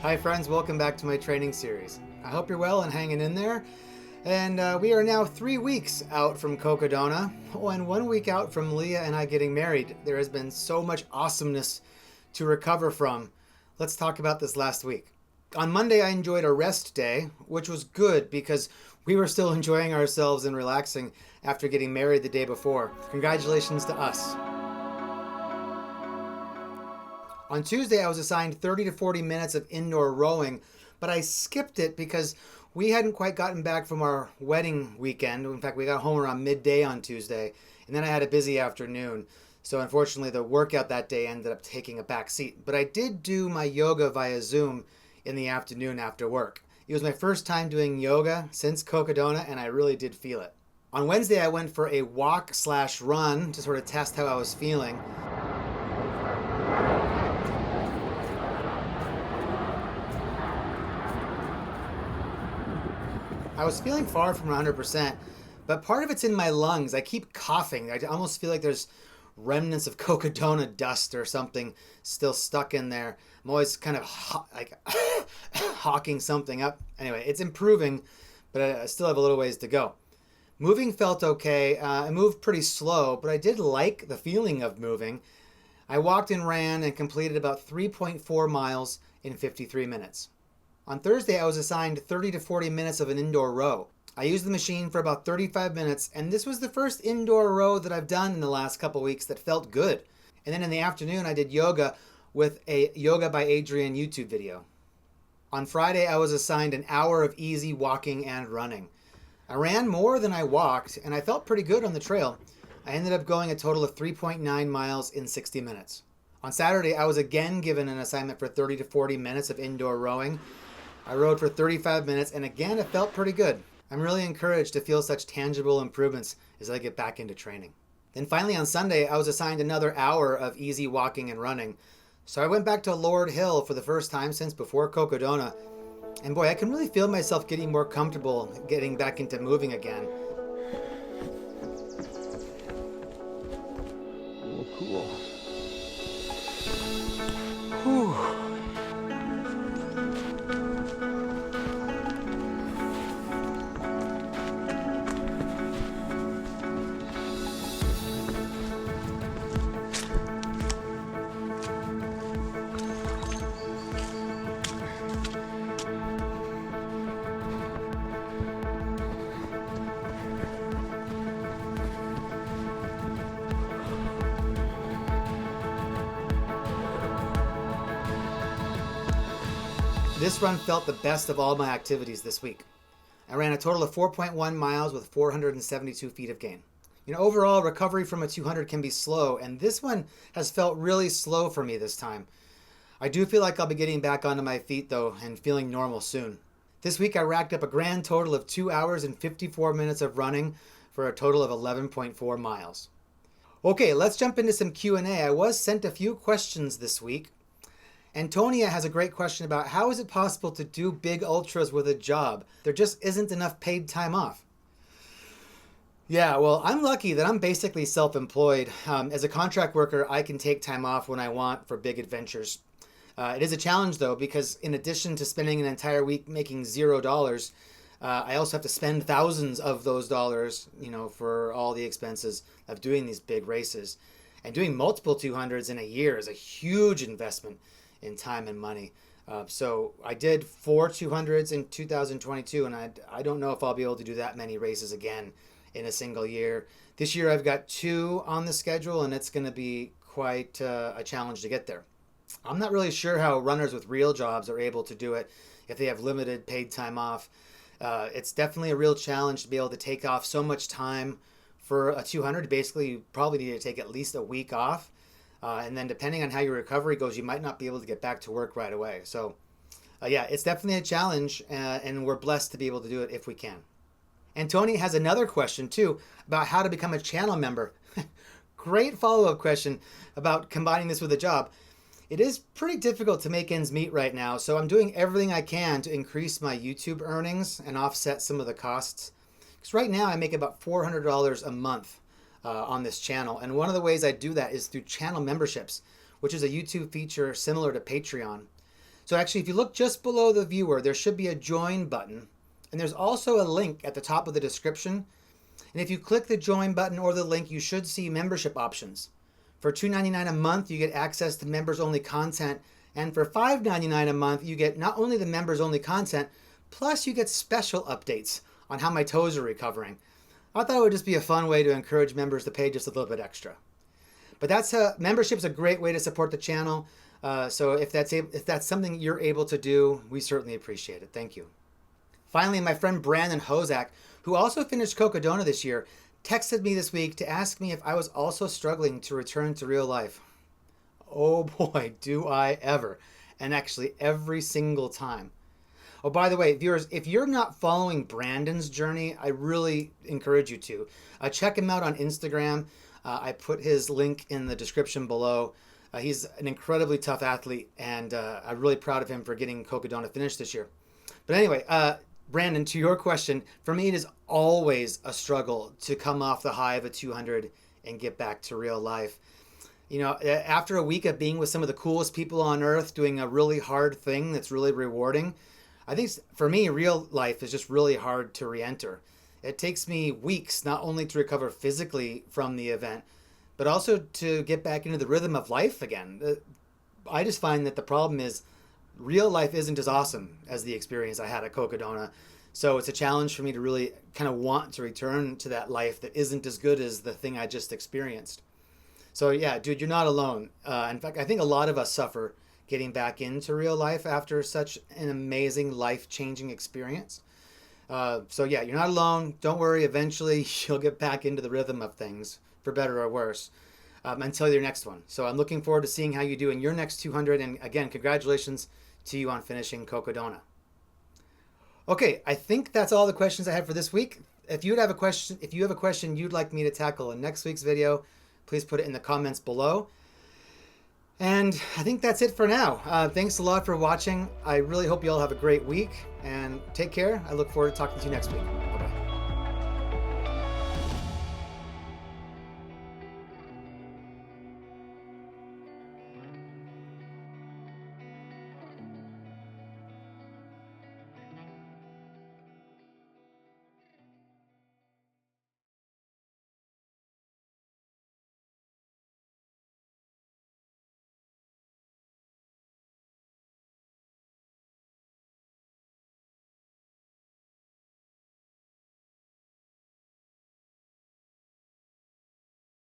Hi friends, welcome back to my training series. I hope you're well and hanging in there. And we are now 3 weeks out from Cocodona, and 1 week out from Leah and I getting married. There has been so much awesomeness to recover from. Let's talk about this last week. On Monday, I enjoyed a rest day, which was good because we were still enjoying ourselves and relaxing after getting married the day before. Congratulations to us. On Tuesday, I was assigned 30 to 40 minutes of indoor rowing, but I skipped it because we hadn't quite gotten back from our wedding weekend. In fact, we got home around midday on Tuesday, and then I had a busy afternoon. So unfortunately, the workout that day ended up taking a back seat. But I did do my yoga via Zoom in the afternoon after work. It was my first time doing yoga since Cocodona, and I really did feel it. On Wednesday, I went for a walk/run to sort of test how I was feeling. I was feeling far from 100%, but part of it's in my lungs. I keep coughing. I almost feel like there's remnants of Cocodona dust or something still stuck in there. I'm always kind of hawking something up. Anyway, it's improving, but I still have a little ways to go. Moving felt okay. I moved pretty slow, but I did like the feeling of moving. I walked and ran and completed about 3.4 miles in 53 minutes. On Thursday, I was assigned 30 to 40 minutes of an indoor row. I used the machine for about 35 minutes, and this was the first indoor row that I've done in the last couple weeks that felt good. And then in the afternoon, I did yoga with a Yoga by Adrian YouTube video. On Friday, I was assigned an hour of easy walking and running. I ran more than I walked, and I felt pretty good on the trail. I ended up going a total of 3.9 miles in 60 minutes. On Saturday, I was again given an assignment for 30 to 40 minutes of indoor rowing. I rode for 35 minutes, and again, it felt pretty good. I'm really encouraged to feel such tangible improvements as I get back into training. Then finally on Sunday, I was assigned another hour of easy walking and running. So I went back to Lord Hill for the first time since before Cocodona. And boy, I can really feel myself getting more comfortable getting back into moving again. Oh, cool. Whew. This run felt the best of all my activities this week. I ran a total of 4.1 miles with 472 feet of gain. Overall, recovery from a 200 can be slow, and this one has felt really slow for me this time. I do feel like I'll be getting back onto my feet, though, and feeling normal soon. This week, I racked up a grand total of 2 hours and 54 minutes of running for a total of 11.4 miles. Okay, let's jump into some Q&A. I was sent a few questions this week. Antonia has a great question about how is it possible to do big ultras with a job? There just isn't enough paid time off. Yeah, well, I'm lucky that I'm basically self-employed. As a contract worker, I can take time off when I want for big adventures. It is a challenge, though, because in addition to spending an entire week making $0, I also have to spend thousands of those dollars, for all the expenses of doing these big races. And doing multiple 200s in a year is a huge investment in time and money. So I did 4 200s in 2022, and I don't know if I'll be able to do that many races again in a single year. This year I've got 2 on the schedule, and it's going to be quite a challenge to get there. I'm not really sure how runners with real jobs are able to do it if they have limited paid time off. It's definitely a real challenge to be able to take off so much time for a 200. Basically, you probably need to take at least a week off. And then depending on how your recovery goes, you might not be able to get back to work right away. So yeah, it's definitely a challenge, and we're blessed to be able to do it if we can. And Tony has another question too about how to become a channel member. Great follow-up question about combining this with a job. It is pretty difficult to make ends meet right now, so I'm doing everything I can to increase my YouTube earnings and offset some of the costs. Because right now I make about $400 a month on this channel, and one of the ways I do that is through channel memberships, which is a YouTube feature similar to Patreon. So actually, if you look just below the viewer, there should be a join button. And there's also a link at the top of the description. And if you click the join button or the link, you should see membership options. For $2.99 a month, you get access to members-only content. And for $5.99 a month, you get not only the members-only content, plus you get special updates on how my toes are recovering. I thought it would just be a fun way to encourage members to pay just a little bit extra. But membership's a great way to support the channel. So if that's something you're able to do, we certainly appreciate it. Thank you. Finally, my friend Brandon Hozak, who also finished Cocodona this year, texted me this week to ask me if I was also struggling to return to real life. Oh boy, do I ever. And actually every single time. Oh, by the way, viewers, if you're not following Brandon's journey, I really encourage you to. Check him out on Instagram. I put his link in the description below. He's an incredibly tough athlete, and I'm really proud of him for getting Cocodona finished this year. But anyway, Brandon, to your question, for me it is always a struggle to come off the high of a 200 and get back to real life. You know, after a week of being with some of the coolest people on earth, doing a really hard thing that's really rewarding, I think for me, real life is just really hard to re-enter. It takes me weeks not only to recover physically from the event, but also to get back into the rhythm of life again. I just find that the problem is real life isn't as awesome as the experience I had at Cocodona. So it's a challenge for me to really kind of want to return to that life that isn't as good as the thing I just experienced. So yeah, dude, you're not alone. In fact, I think a lot of us suffer getting back into real life after such an amazing life-changing experience. So yeah, you're not alone. Don't worry. Eventually you'll get back into the rhythm of things, for better or worse, until your next one. So I'm looking forward to seeing how you do in your next 200. And again, congratulations to you on finishing Cocodona. Okay, I think that's all the questions I have for this week. If you have a question you'd like me to tackle in next week's video, please put it in the comments below. And I think that's it for now. Thanks a lot for watching. I really hope you all have a great week, and take care. I look forward to talking to you next week.